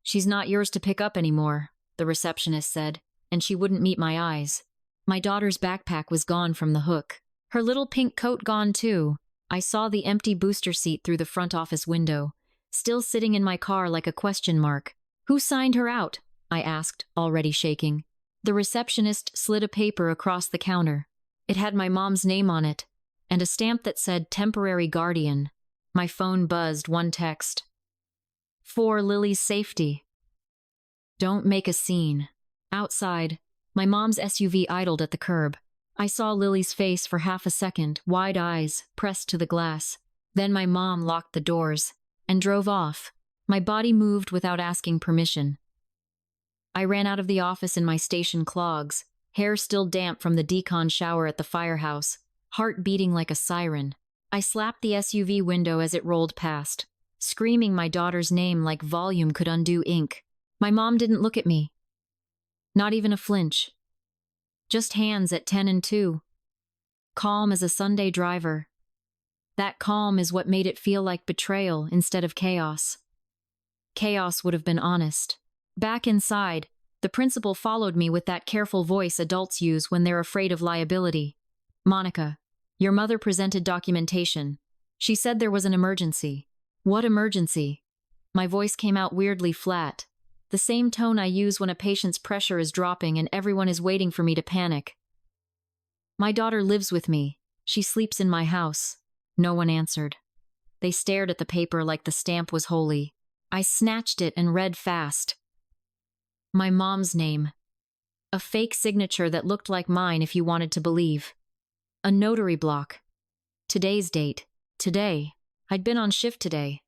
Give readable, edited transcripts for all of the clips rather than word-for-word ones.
She's not yours to pick up anymore, the receptionist said, and she wouldn't meet my eyes. My daughter's backpack was gone from the hook. Her little pink coat gone too. I saw the empty booster seat through the front office window, still sitting in my car like a question mark. Who signed her out? I asked, already shaking. The receptionist slid a paper across the counter. It had my mom's name on it, and a stamp that said temporary guardian. My phone buzzed, one text. For Lily's safety. Don't make a scene. Outside, my mom's SUV idled at the curb. I saw Lily's face for half a second, wide eyes, pressed to the glass. Then my mom locked the doors and drove off. My body moved without asking permission. I ran out of the office in my station clogs, hair still damp from the decon shower at the firehouse, heart beating like a siren. I slapped the SUV window as it rolled past, screaming my daughter's name like volume could undo ink. My mom didn't look at me. Not even a flinch. Just hands at 10 and 2. Calm as a Sunday driver. That calm is what made it feel like betrayal instead of chaos. Chaos would have been honest. Back inside, the principal followed me with that careful voice adults use when they're afraid of liability. Monica, your mother presented documentation. She said there was an emergency. What emergency? My voice came out weirdly flat. The same tone I use when a patient's pressure is dropping and everyone is waiting for me to panic. My daughter lives with me. She sleeps in my house. No one answered. They stared at the paper like the stamp was holy. I snatched it and read fast. My mom's name. A fake signature that looked like mine if you wanted to believe. A notary block. Today's date. Today. I'd been on shift today.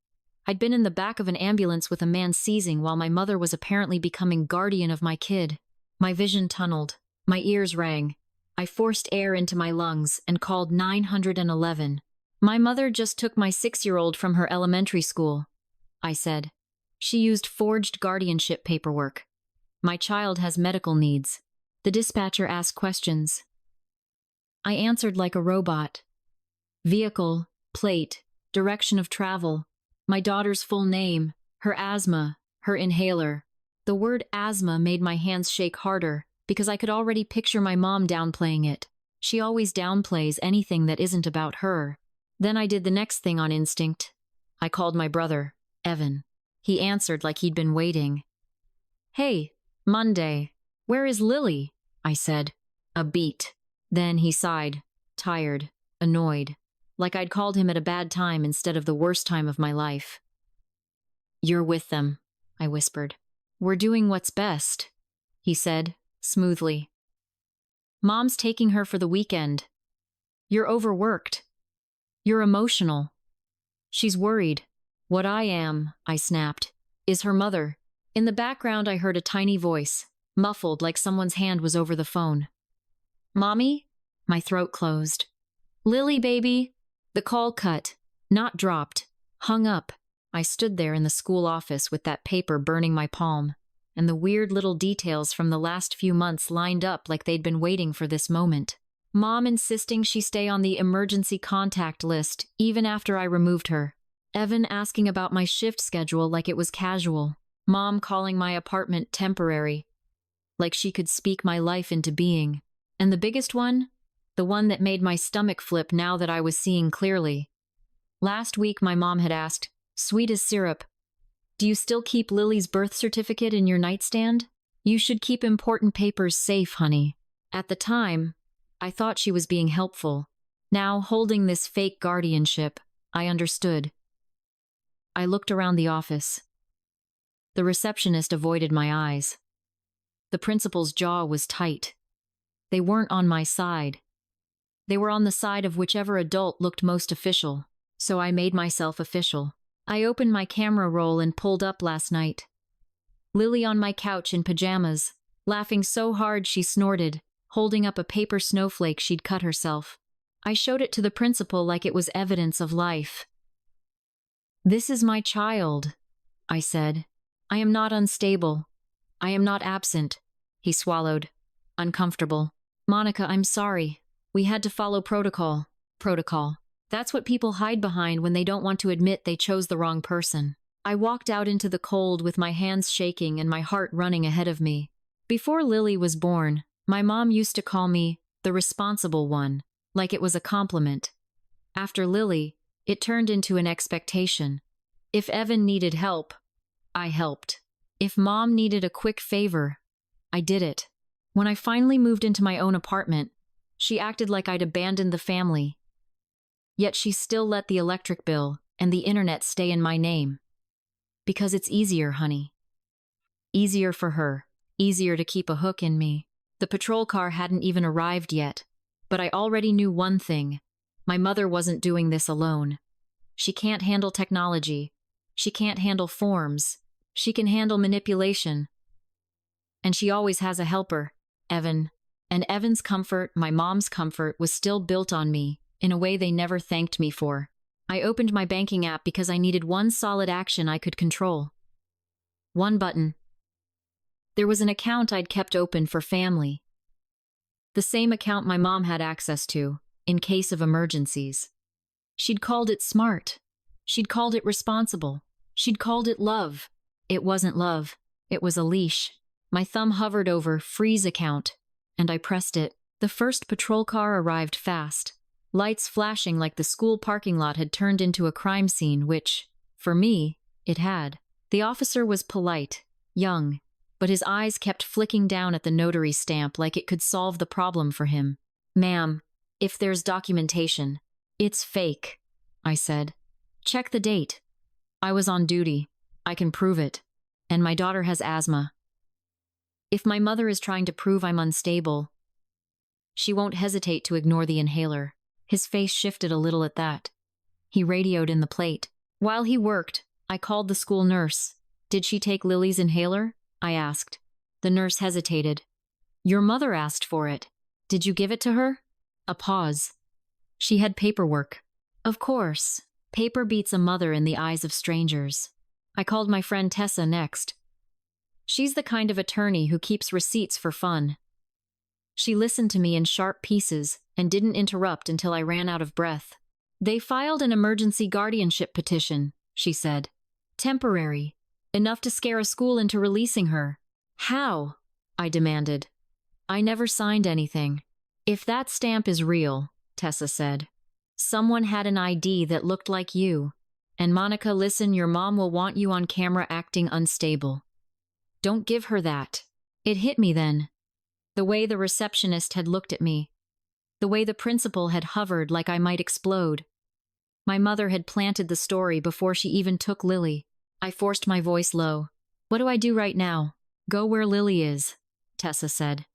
I'd been in the back of an ambulance with a man seizing while my mother was apparently becoming guardian of my kid. My vision tunneled. My ears rang. I forced air into my lungs and called 911. My mother just took my 6-year-old from her elementary school, I said. She used forged guardianship paperwork. My child has medical needs. The dispatcher asked questions. I answered like a robot. Vehicle, plate, direction of travel, my daughter's full name, her asthma, her inhaler. The word asthma made my hands shake harder because I could already picture my mom downplaying it. She always downplays anything that isn't about her. Then I did the next thing on instinct. I called my brother, Evan. He answered like he'd been waiting. Hey, Monday. Where is Lily? I said. A beat. Then he sighed, tired, annoyed, like I'd called him at a bad time instead of the worst time of my life. You're with them, I whispered. We're doing what's best, he said, smoothly. Mom's taking her for the weekend. You're overworked. You're emotional. She's worried. What I am, I snapped, is her mother. In the background I heard a tiny voice, muffled like someone's hand was over the phone. Mommy? My throat closed. Lily, baby. The call cut, not dropped, hung up. I stood there in the school office with that paper burning my palm, and the weird little details from the last few months lined up like they'd been waiting for this moment. Mom insisting she stay on the emergency contact list even after I removed her. Evan asking about my shift schedule like it was casual. Mom calling my apartment temporary, like she could speak my life into being. And the biggest one? The one that made my stomach flip now that I was seeing clearly. Last week my mom had asked, sweet as syrup, do you still keep Lily's birth certificate in your nightstand? You should keep important papers safe, honey. At the time, I thought she was being helpful. Now, holding this fake guardianship, I understood. I looked around the office. The receptionist avoided my eyes. The principal's jaw was tight. They weren't on my side. They were on the side of whichever adult looked most official, so I made myself official. I opened my camera roll and pulled up last night. Lily on my couch in pajamas, laughing so hard she snorted, holding up a paper snowflake she'd cut herself. I showed it to the principal like it was evidence of life. This is my child, I said. I am not unstable. I am not absent. He swallowed, uncomfortable. Monica, I'm sorry. We had to follow protocol. Protocol. That's what people hide behind when they don't want to admit they chose the wrong person. I walked out into the cold with my hands shaking and my heart running ahead of me. Before Lily was born, my mom used to call me the responsible one, like it was a compliment. After Lily, it turned into an expectation. If Evan needed help, I helped. If Mom needed a quick favor, I did it. When I finally moved into my own apartment, she acted like I'd abandoned the family. Yet she still let the electric bill and the internet stay in my name. Because it's easier, honey. Easier for her. Easier to keep a hook in me. The patrol car hadn't even arrived yet, but I already knew one thing. My mother wasn't doing this alone. She can't handle technology. She can't handle forms. She can handle manipulation. And she always has a helper, Evan. And Evan's comfort, my mom's comfort, was still built on me, in a way they never thanked me for. I opened my banking app because I needed one solid action I could control. One button. There was an account I'd kept open for family. The same account my mom had access to, in case of emergencies. She'd called it smart. She'd called it responsible. She'd called it love. It wasn't love. It was a leash. My thumb hovered over freeze account, and I pressed it. The first patrol car arrived fast. Lights flashing like the school parking lot had turned into a crime scene, which, for me, it had. The officer was polite, young, but his eyes kept flicking down at the notary stamp like it could solve the problem for him. "Ma'am, if there's documentation, it's fake," I said. "Check the date. I was on duty. I can prove it. And my daughter has asthma. If my mother is trying to prove I'm unstable, she won't hesitate to ignore the inhaler." His face shifted a little at that. He radioed in the plate. While he worked, I called the school nurse. "Did she take Lily's inhaler?" I asked. The nurse hesitated. "Your mother asked for it. Did you give it to her?" A pause. "She had paperwork." "Of course. Paper beats a mother in the eyes of strangers." I called my friend Tessa next. She's the kind of attorney who keeps receipts for fun. She listened to me in sharp pieces and didn't interrupt until I ran out of breath. "They filed an emergency guardianship petition," she said. "Temporary. Enough to scare a school into releasing her." "How?" I demanded. "I never signed anything." "If that stamp is real," Tessa said, "someone had an ID that looked like you. And Monica, listen, your mom will want you on camera acting unstable. Don't give her that." It hit me then. The way the receptionist had looked at me. The way the principal had hovered like I might explode. My mother had planted the story before she even took Lily. I forced my voice low. "What do I do right now?" "Go where Lily is," Tessa said.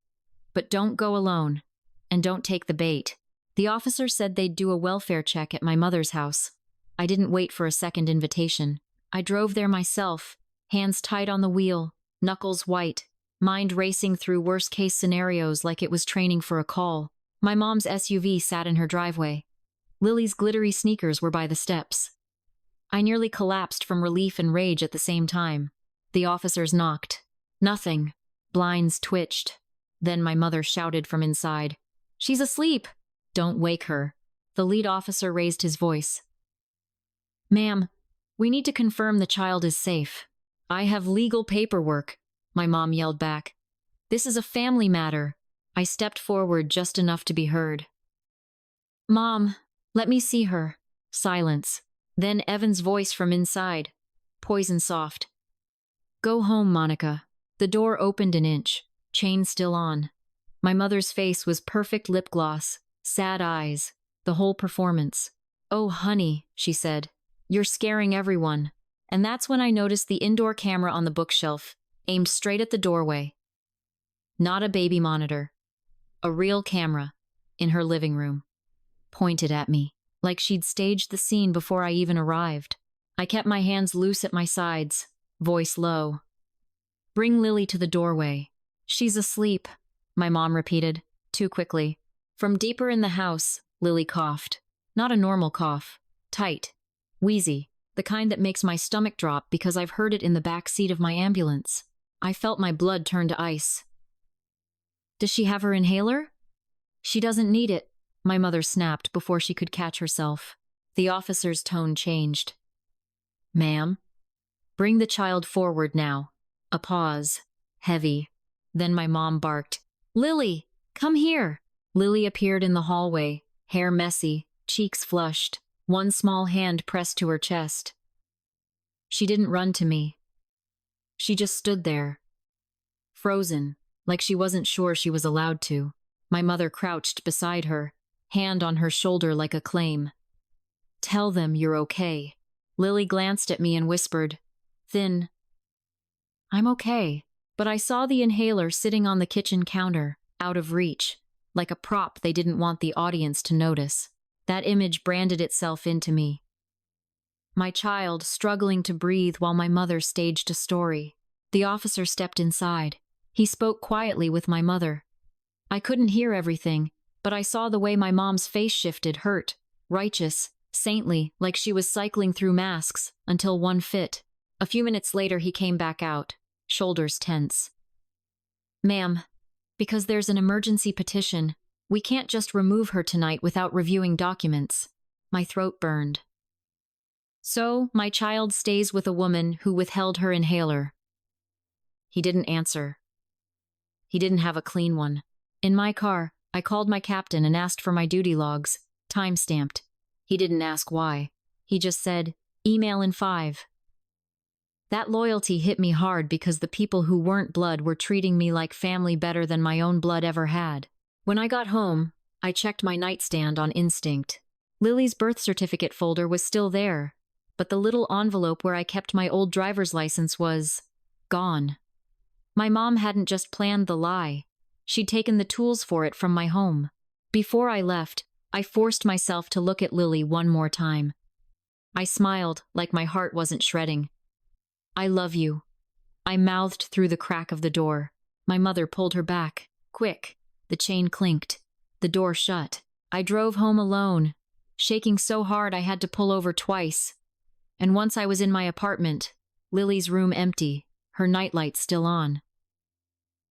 "But don't go alone. And don't take the bait." The officer said they'd do a welfare check at my mother's house. I didn't wait for a second invitation. I drove there myself, hands tight on the wheel, knuckles white, mind racing through worst-case scenarios like it was training for a call. My mom's SUV sat in her driveway. Lily's glittery sneakers were by the steps. I nearly collapsed from relief and rage at the same time. The officers knocked. Nothing. Blinds twitched. Then my mother shouted from inside, "She's asleep!" "Don't wake her." The lead officer raised his voice. "Ma'am, we need to confirm the child is safe." "I have legal paperwork," my mom yelled back. "This is a family matter." I stepped forward just enough to be heard. "Mom, let me see her." Silence. Then Evan's voice from inside, poison soft. "Go home, Monica." The door opened an inch, chain still on. My mother's face was perfect lip gloss, sad eyes, the whole performance. "Oh, honey," she said, "you're scaring everyone." And that's when I noticed the indoor camera on the bookshelf, aimed straight at the doorway. Not a baby monitor. A real camera, in her living room. Pointed at me, like she'd staged the scene before I even arrived. I kept my hands loose at my sides, voice low. "Bring Lily to the doorway." "She's asleep," my mom repeated, too quickly. From deeper in the house, Lily coughed. Not a normal cough. Tight. Wheezy. The kind that makes my stomach drop because I've heard it in the back seat of my ambulance. I felt my blood turn to ice. "Does she have her inhaler?" "She doesn't need it," my mother snapped before she could catch herself. The officer's tone changed. "Ma'am?" Bring the child forward now. A pause. Heavy. Then my mom barked, Lily, come here. Lily appeared in the hallway, hair messy, cheeks flushed, one small hand pressed to her chest. She didn't run to me. She just stood there, frozen, like she wasn't sure she was allowed to. My mother crouched beside her, hand on her shoulder like a claim. Tell them you're okay. Lily glanced at me and whispered, thin, I'm okay. But I saw the inhaler sitting on the kitchen counter, out of reach, like a prop they didn't want the audience to notice. That image branded itself into me. My child struggling to breathe while my mother staged a story. The officer stepped inside. He spoke quietly with my mother. I couldn't hear everything, but I saw the way my mom's face shifted, hurt, righteous, saintly, like she was cycling through masks until one fit. A few minutes later he came back out, shoulders tense. Ma'am, because there's an emergency petition, we can't just remove her tonight without reviewing documents. My throat burned. So, my child stays with a woman who withheld her inhaler. He didn't answer. He didn't have a clean one. In my car, I called my captain and asked for my duty logs, time-stamped. He didn't ask why. He just said, email in 5. That loyalty hit me hard because the people who weren't blood were treating me like family better than my own blood ever had. When I got home, I checked my nightstand on instinct. Lily's birth certificate folder was still there, but the little envelope where I kept my old driver's license was gone. My mom hadn't just planned the lie. She'd taken the tools for it from my home. Before I left, I forced myself to look at Lily one more time. I smiled like my heart wasn't shredding. I love you. I mouthed through the crack of the door. My mother pulled her back. Quick. The chain clinked. The door shut. I drove home alone, shaking so hard I had to pull over twice. And once I was in my apartment, Lily's room empty, her nightlight still on.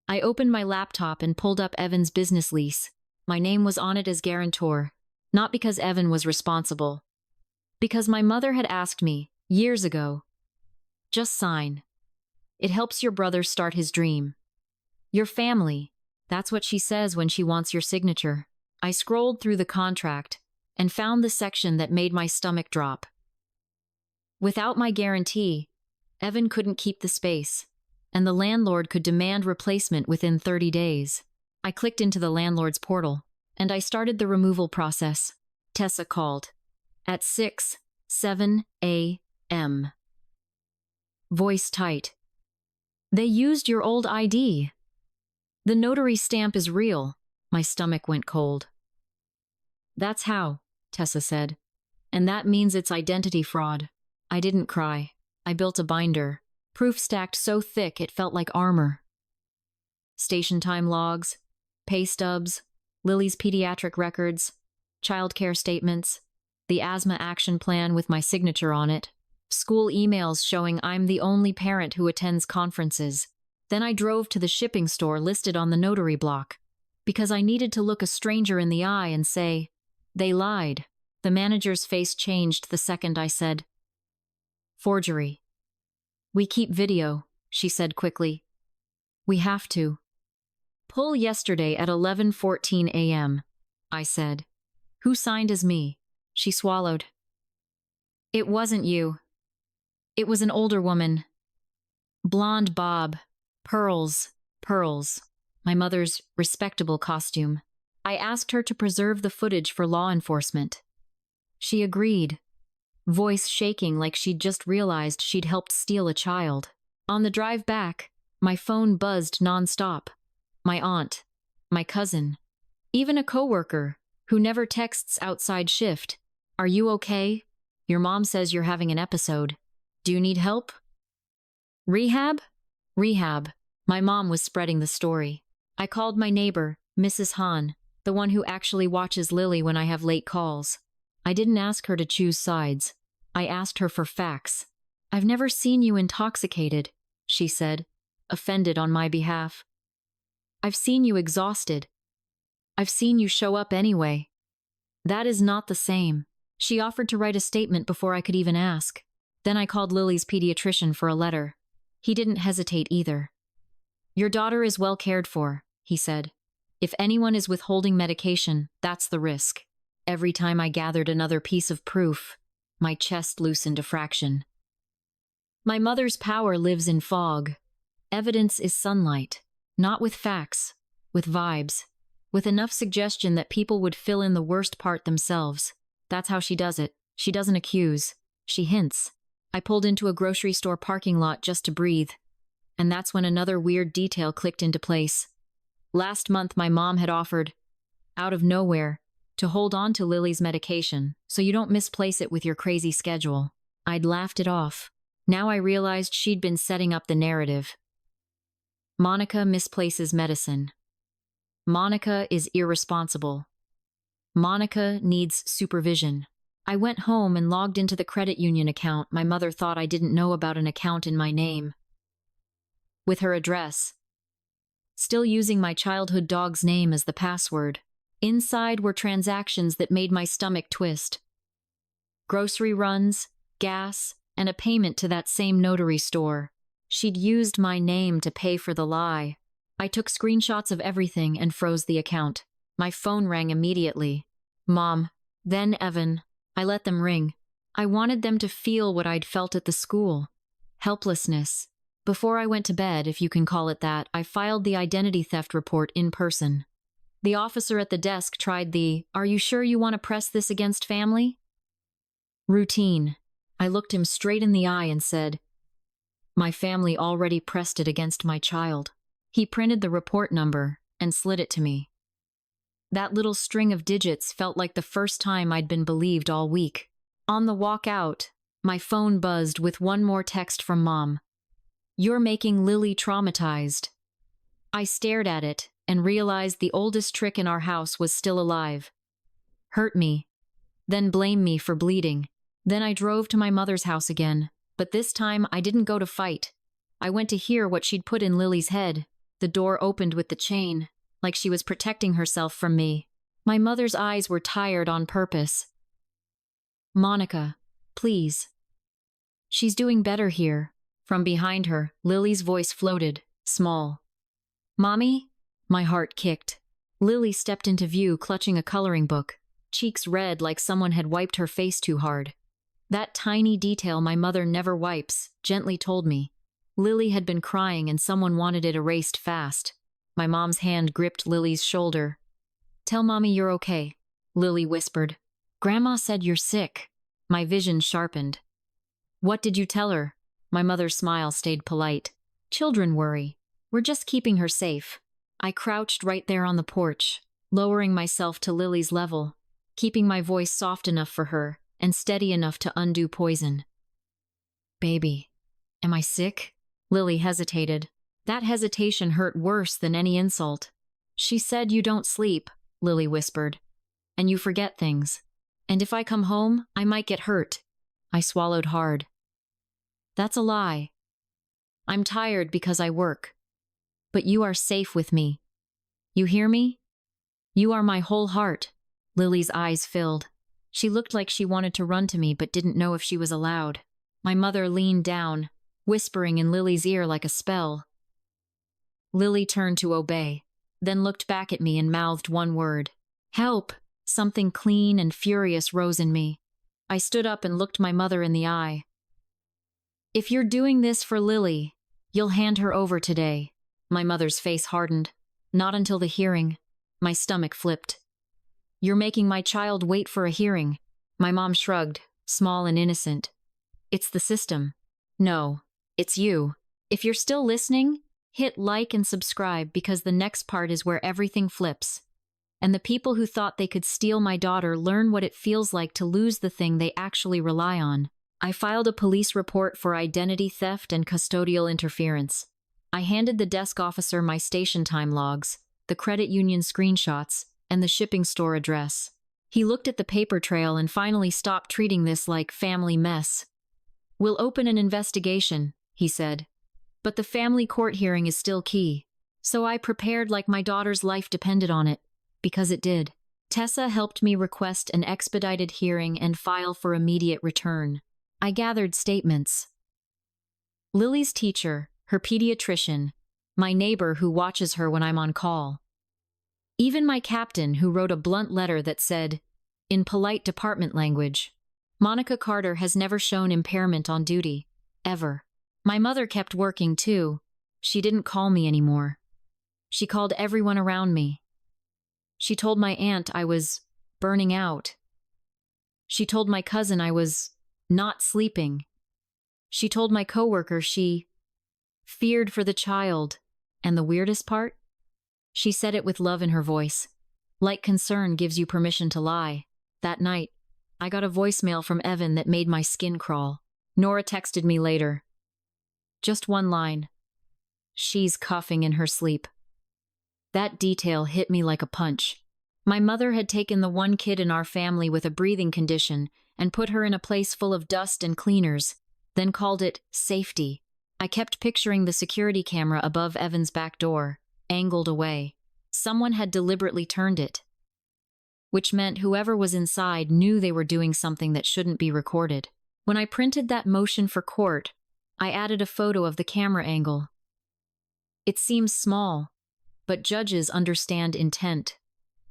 I opened my laptop and pulled up Evan's business lease. My name was on it as guarantor, not because Evan was responsible. Because my mother had asked me, years ago, just sign. It helps your brother start his dream. Your family, that's what she says when she wants your signature. I scrolled through the contract and found the section that made my stomach drop. Without my guarantee, Evan couldn't keep the space, and the landlord could demand replacement within 30 days. I clicked into the landlord's portal, and I started the removal process. Tessa called. At 6:07 a.m. Voice tight. They used your old ID. The notary stamp is real. My stomach went cold. That's how, Tessa said. And that means it's identity fraud. I didn't cry. I built a binder. Proof stacked so thick it felt like armor. Station time logs, pay stubs, Lily's pediatric records, childcare statements, the asthma action plan with my signature on it, school emails showing I'm the only parent who attends conferences. Then I drove to the shipping store listed on the notary block, because I needed to look a stranger in the eye and say, they lied. The manager's face changed the second I said, forgery. We keep video, she said quickly. We have to. Pull yesterday at 11:14 a.m., I said. Who signed as me? She swallowed. It wasn't you. It was an older woman. Blonde bob. Pearls. My mother's respectable costume. I asked her to preserve the footage for law enforcement. She agreed, voice shaking like she'd just realized she'd helped steal a child. On the drive back, my phone buzzed nonstop. My aunt, my cousin, even a coworker who never texts outside shift. Are you okay? Your mom says you're having an episode. Do you need help? Rehab? Rehab. My mom was spreading the story. I called my neighbor, Mrs. Hahn, the one who actually watches Lily when I have late calls. I didn't ask her to choose sides. I asked her for facts. I've never seen you intoxicated, she said, offended on my behalf. I've seen you exhausted. I've seen you show up anyway. That is not the same. She offered to write a statement before I could even ask. Then I called Lily's pediatrician for a letter. He didn't hesitate either. Your daughter is well cared for, he said. If anyone is withholding medication, that's the risk. Every time I gathered another piece of proof, my chest loosened a fraction. My mother's power lives in fog. Evidence is sunlight, not with facts, with vibes, with enough suggestion that people would fill in the worst part themselves. That's how she does it. She doesn't accuse. She hints. I pulled into a grocery store parking lot just to breathe. And that's when another weird detail clicked into place. Last month, my mom had offered, out of nowhere, to hold on to Lily's medication so you don't misplace it with your crazy schedule. I'd laughed it off. Now I realized she'd been setting up the narrative. Monica misplaces medicine. Monica is irresponsible. Monica needs supervision. I went home and logged into the credit union account my mother thought I didn't know about, an account in my name, with her address. Still using my childhood dog's name as the password. Inside were transactions that made my stomach twist. Grocery runs, gas, and a payment to that same notary store. She'd used my name to pay for the lie. I took screenshots of everything and froze the account. My phone rang immediately. Mom, then Evan. I let them ring. I wanted them to feel what I'd felt at the school. Helplessness. Before I went to bed, if you can call it that, I filed the identity theft report in person. The officer at the desk tried the, "Are you sure you want to press this against family?" routine. I looked him straight in the eye and said, "My family already pressed it against my child." He printed the report number and slid it to me. That little string of digits felt like the first time I'd been believed all week. On the walk out, my phone buzzed with one more text from Mom. "You're making Lily traumatized." I stared at it and realized the oldest trick in our house was still alive. Hurt me, then blame me for bleeding. Then I drove to my mother's house again, but this time I didn't go to fight. I went to hear what she'd put in Lily's head. The door opened with the chain, like she was protecting herself from me. My mother's eyes were tired on purpose. "Monica, please." "She's doing better here." From behind her, Lily's voice floated, small. "Mommy?" My heart kicked. Lily stepped into view, clutching a coloring book, cheeks red like someone had wiped her face too hard. That tiny detail my mother never wipes gently told me. Lily had been crying and someone wanted it erased fast. My mom's hand gripped Lily's shoulder. "Tell Mommy you're okay," Lily whispered. "Grandma said you're sick." My vision sharpened. "What did you tell her?" My mother's smile stayed polite. "Children worry. We're just keeping her safe." I crouched right there on the porch, lowering myself to Lily's level, keeping my voice soft enough for her and steady enough to undo poison. "Baby, am I sick?" Lily hesitated. That hesitation hurt worse than any insult. "She said you don't sleep," Lily whispered, "and you forget things. And if I come home, I might get hurt." I swallowed hard. "That's a lie. I'm tired because I work. But you are safe with me. You hear me? You are my whole heart." Lily's eyes filled. She looked like she wanted to run to me but didn't know if she was allowed. My mother leaned down, whispering in Lily's ear like a spell. Lily turned to obey, then looked back at me and mouthed one word. "Help!" Something clean and furious rose in me. I stood up and looked my mother in the eye. "If you're doing this for Lily, you'll hand her over today." My mother's face hardened. "Not until the hearing." My stomach flipped. "You're making my child wait for a hearing." My mom shrugged, small and innocent. "It's the system." "No, it's you. If you're still listening, hit like and subscribe because the next part is where everything flips. And the people who thought they could steal my daughter learn what it feels like to lose the thing they actually rely on. I filed a police report for identity theft and custodial interference. I handed the desk officer my station time logs, the credit union screenshots, and the shipping store address. He looked at the paper trail and finally stopped treating this like family mess. "We'll open an investigation," he said. "But the family court hearing is still key." So I prepared like my daughter's life depended on it, because it did. Tessa helped me request an expedited hearing and file for immediate return. I gathered statements. Lily's teacher, her pediatrician, my neighbor who watches her when I'm on call. Even my captain who wrote a blunt letter that said, in polite department language, Monica Carter has never shown impairment on duty, ever. My mother kept working too. She didn't call me anymore. She called everyone around me. She told my aunt I was burning out. She told my cousin I was not sleeping. She told my coworker she feared for the child. And the weirdest part? She said it with love in her voice. Like concern gives you permission to lie. That night, I got a voicemail from Evan that made my skin crawl. Nora texted me later. Just one line. She's coughing in her sleep. That detail hit me like a punch. My mother had taken the one kid in our family with a breathing condition and put her in a place full of dust and cleaners, then called it safety. I kept picturing the security camera above Evan's back door, angled away. Someone had deliberately turned it, which meant whoever was inside knew they were doing something that shouldn't be recorded. When I printed that motion for court, I added a photo of the camera angle. It seems small, but judges understand intent.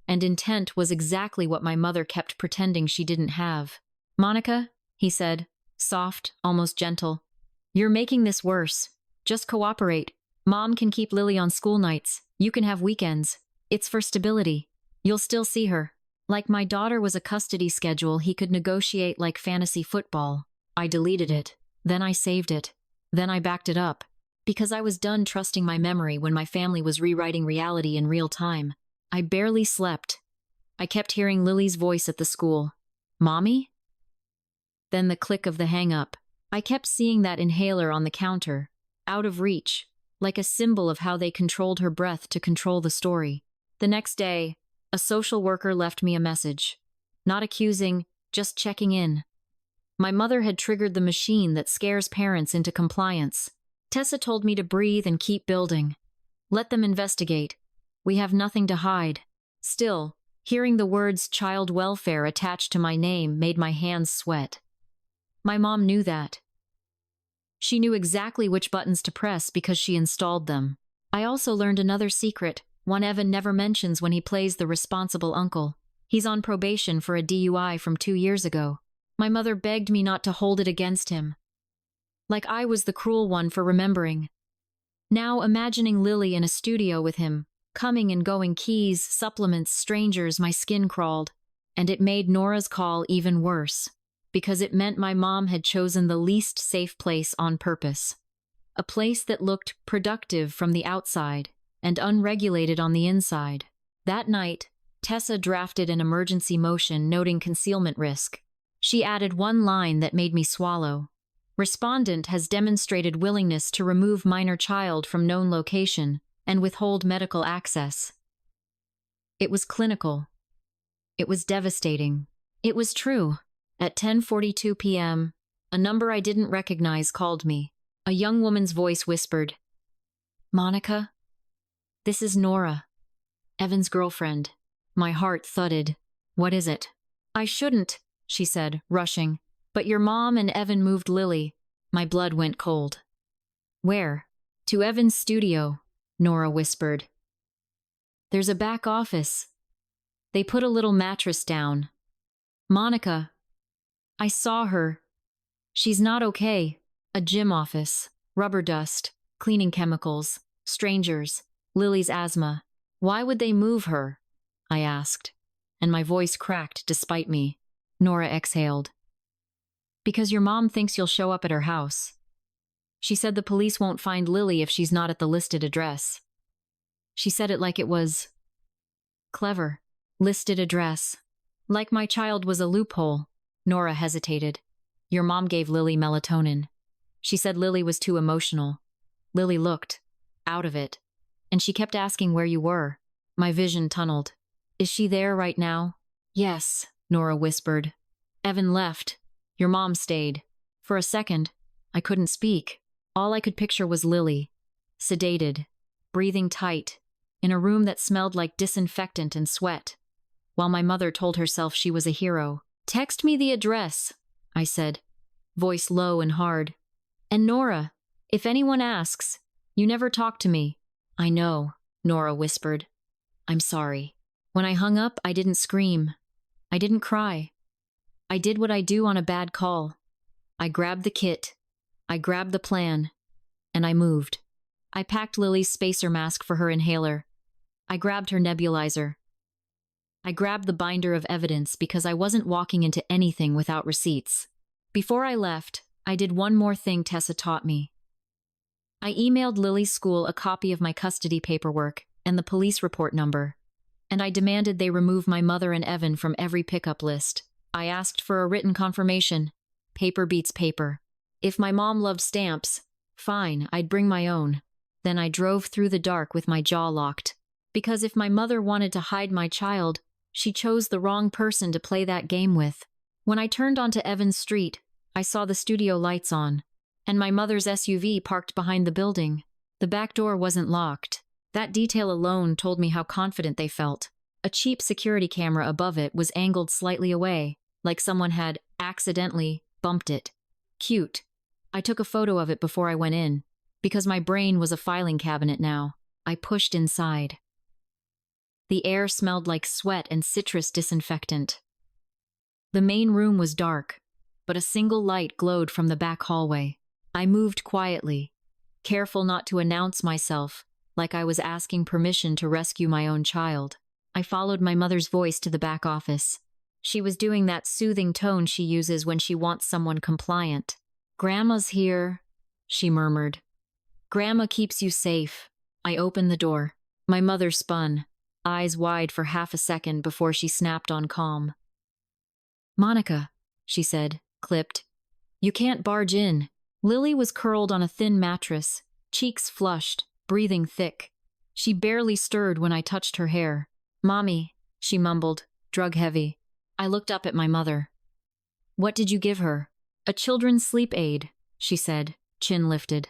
And intent was exactly what my mother kept pretending she didn't have. Monica, he said, soft, almost gentle, you're making this worse. Just cooperate. Mom can keep Lily on school nights. You can have weekends. It's for stability. You'll still see her. Like my daughter was a custody schedule he could negotiate like fantasy football. I deleted it. Then I saved it. Then I backed it up. Because I was done trusting my memory when my family was rewriting reality in real time. I barely slept. I kept hearing Lily's voice at the school. Mommy? Then the click of the hang-up. I kept seeing that inhaler on the counter, out of reach, like a symbol of how they controlled her breath to control the story. The next day, a social worker left me a message. Not accusing, just checking in. My mother had triggered the machine that scares parents into compliance. Tessa told me to breathe and keep building. Let them investigate. We have nothing to hide. Still, hearing the words child welfare attached to my name made my hands sweat. My mom knew that. She knew exactly which buttons to press because she installed them. I also learned another secret, one Evan never mentions when he plays the responsible uncle. He's on probation for a DUI from 2 years ago. My mother begged me not to hold it against him. Like I was the cruel one for remembering. Now imagining Lily in a studio with him, coming and going keys, supplements, strangers, my skin crawled. And it made Nora's call even worse. Because it meant my mom had chosen the least safe place on purpose. A place that looked productive from the outside and unregulated on the inside. That night, Tessa drafted an emergency motion noting concealment risk. She added one line that made me swallow. Respondent has demonstrated willingness to remove minor child from known location and withhold medical access. It was clinical. It was devastating. It was true. At 10:42 p.m., a number I didn't recognize called me. A young woman's voice whispered, Monica? This is Nora, Evan's girlfriend. My heart thudded. What is it? I shouldn't, she said, rushing. But your mom and Evan moved Lily. My blood went cold. Where? To Evan's studio, Nora whispered. There's a back office. They put a little mattress down. Monica. I saw her. She's not okay. A gym office, rubber dust, cleaning chemicals, strangers, Lily's asthma. Why would they move her? I asked, and my voice cracked despite me. Nora exhaled. Because your mom thinks you'll show up at her house. She said the police won't find Lily if she's not at the listed address. She said it like it was clever. Listed address. Like my child was a loophole. Nora hesitated. Your mom gave Lily melatonin. She said Lily was too emotional. Lily looked out of it, and she kept asking where you were. My vision tunneled. Is she there right now? Yes, Nora whispered. Evan left. Your mom stayed. For a second, I couldn't speak. All I could picture was Lily, sedated, breathing tight, in a room that smelled like disinfectant and sweat, while my mother told herself she was a hero. Text me the address, I said. voice low and hard. And Nora, if anyone asks, you never talk to me. I know, Nora whispered. I'm sorry. When I hung up, I didn't scream. I didn't cry. I did what I do on a bad call. I grabbed the kit. I grabbed the plan. And I moved. I packed Lily's spacer mask for her inhaler. I grabbed her nebulizer. I grabbed the binder of evidence because I wasn't walking into anything without receipts. Before I left, I did one more thing Tessa taught me. I emailed Lily's school a copy of my custody paperwork and the police report number, and I demanded they remove my mother and Evan from every pickup list. I asked for a written confirmation. Paper beats paper. If my mom loved stamps, fine, I'd bring my own. Then I drove through the dark with my jaw locked. Because if my mother wanted to hide my child, she chose the wrong person to play that game with. When I turned onto Evans Street, I saw the studio lights on, and my mother's SUV parked behind the building. The back door wasn't locked. That detail alone told me how confident they felt. A cheap security camera above it was angled slightly away, like someone had accidentally bumped it. Cute. I took a photo of it before I went in. Because my brain was a filing cabinet now, I pushed inside. The air smelled like sweat and citrus disinfectant. The main room was dark, but a single light glowed from the back hallway. I moved quietly, careful not to announce myself, like I was asking permission to rescue my own child. I followed my mother's voice to the back office. She was doing that soothing tone she uses when she wants someone compliant. "Grandma's here," she murmured. "Grandma keeps you safe." I opened the door. My mother spun, eyes wide for half a second before she snapped on calm. "Monica," she said, clipped. "You can't barge in." Lily was curled on a thin mattress, cheeks flushed, breathing thick. She barely stirred when I touched her hair. "Mommy," she mumbled, drug heavy. I looked up at my mother. "What did you give her?" "A children's sleep aid," she said, chin lifted.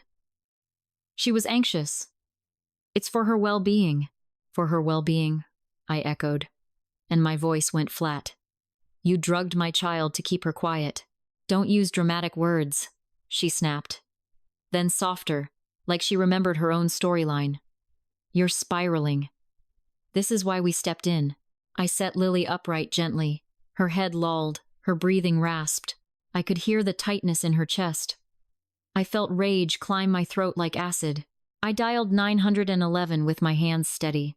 She was anxious. "It's for her well-being." "For her well-being," I echoed, and my voice went flat. "You drugged my child to keep her quiet. Don't use dramatic words," she snapped. Then softer, like she remembered her own storyline. "You're spiraling." This is why we stepped in. I set Lily upright gently. Her head lolled, her breathing rasped. I could hear the tightness in her chest. I felt rage climb my throat like acid. I dialed 911 with my hands steady.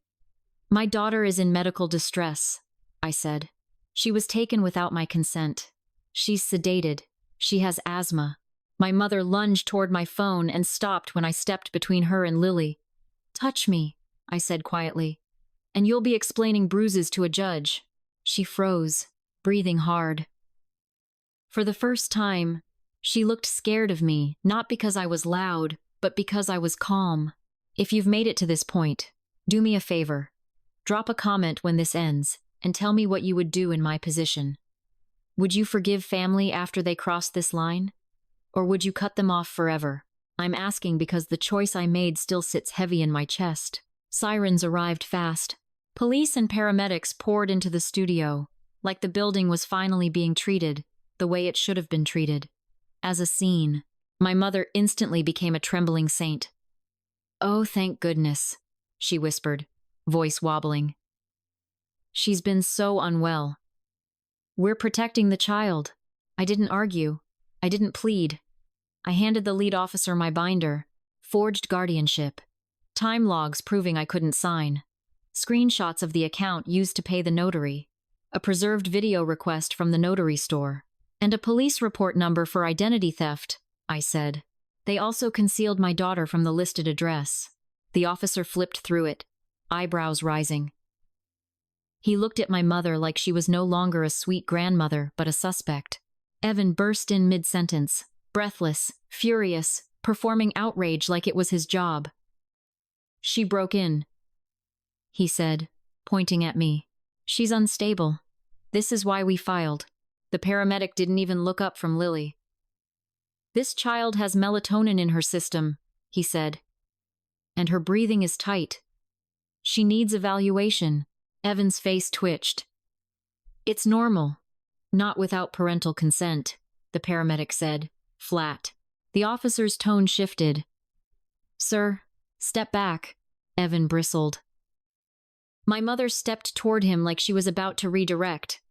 "My daughter is in medical distress," I said. "She was taken without my consent. She's sedated. She has asthma." My mother lunged toward my phone and stopped when I stepped between her and Lily. "Touch me," I said quietly, "and you'll be explaining bruises to a judge." She froze, breathing hard. For the first time, she looked scared of me, not because I was loud, but because I was calm. "If you've made it to this point, do me a favor. Drop a comment when this ends, and tell me what you would do in my position. Would you forgive family after they crossed this line? Or would you cut them off forever? I'm asking because the choice I made still sits heavy in my chest." Sirens arrived fast. Police and paramedics poured into the studio, like the building was finally being treated the way it should have been treated. As a scene. My mother instantly became a trembling saint. "Oh, thank goodness," she whispered, voice wobbling. "She's been so unwell." "We're protecting the child." I didn't argue. I didn't plead. I handed the lead officer my binder. Forged guardianship. Time logs proving I couldn't sign. Screenshots of the account used to pay the notary. A preserved video request from the notary store. And a police report number for identity theft, I said. They also concealed my daughter from the listed address. The officer flipped through it, eyebrows rising. He looked at my mother like she was no longer a sweet grandmother, but a suspect. Evan burst in mid-sentence, breathless, furious, performing outrage like it was his job. "She broke in," he said, pointing at me. "She's unstable. This is why we filed." The paramedic didn't even look up from Lily. "This child has melatonin in her system," he said. "And her breathing is tight. She needs evaluation." Evan's face twitched. "It's normal. Not without parental consent," the paramedic said. flat. The officer's tone shifted. "Sir, step back," Evan bristled. My mother stepped toward him like she was about to redirect.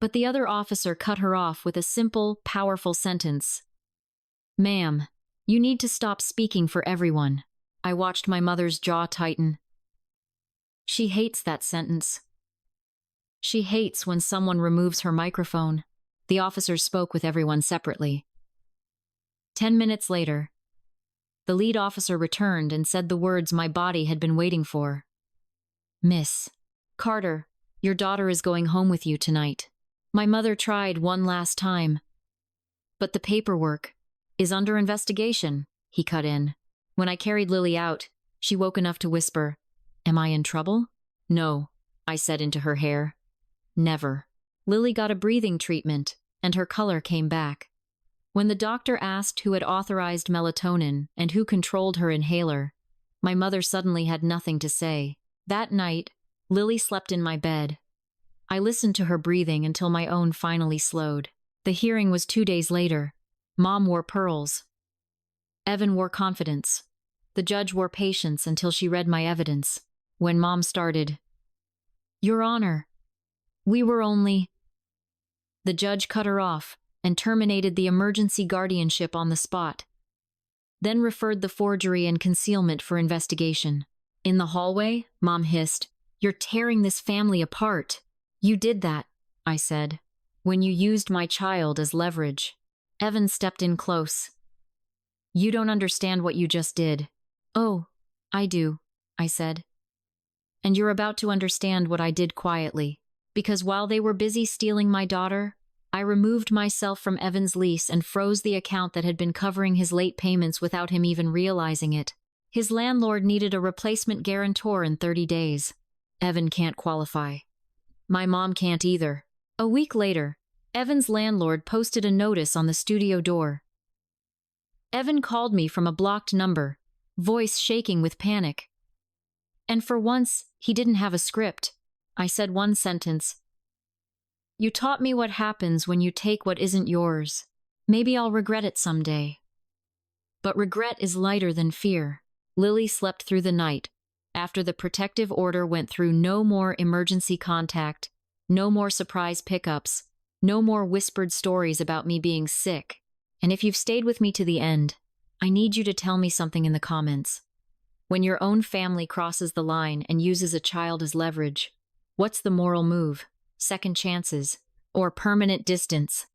But the other officer cut her off with a simple, powerful sentence. "Ma'am, you need to stop speaking for everyone." I watched my mother's jaw tighten. She hates that sentence. She hates when someone removes her microphone. The officer spoke with everyone separately. 10 minutes later, the lead officer returned and said the words my body had been waiting for. "Miss Carter, your daughter is going home with you tonight." My mother tried one last time. "But the paperwork is under investigation," he cut in. When I carried Lily out, she woke enough to whisper, "Am I in trouble?" "No," I said into her hair. "Never." Lily got a breathing treatment, and her color came back. When the doctor asked who had authorized melatonin and who controlled her inhaler, my mother suddenly had nothing to say. That night, Lily slept in my bed. I listened to her breathing until my own finally slowed. The hearing was 2 days later. Mom wore pearls. Evan wore confidence. The judge wore patience until she read my evidence. When Mom started, "Your Honor, we were only..." The judge cut her off and terminated the emergency guardianship on the spot, then referred the forgery and concealment for investigation. In the hallway, Mom hissed, "You're tearing this family apart." "You did that," I said, "when you used my child as leverage." Evan stepped in close. "You don't understand what you just did." "Oh, I do," I said. "And you're about to understand what I did quietly. Because while they were busy stealing my daughter, I removed myself from Evan's lease and froze the account that had been covering his late payments without him even realizing it. His landlord needed a replacement guarantor in 30 days. Evan can't qualify. My mom can't either. A week later, Evan's landlord posted a notice on the studio door. Evan called me from a blocked number, voice shaking with panic. And for once, he didn't have a script. I said one sentence. "You taught me what happens when you take what isn't yours. Maybe I'll regret it someday." But regret is lighter than fear. Lily slept through the night. After the protective order went through, no more emergency contact, no more surprise pickups, no more whispered stories about me being sick. And if you've stayed with me to the end, I need you to tell me something in the comments. When your own family crosses the line and uses a child as leverage, what's the moral move? Second chances or permanent distance?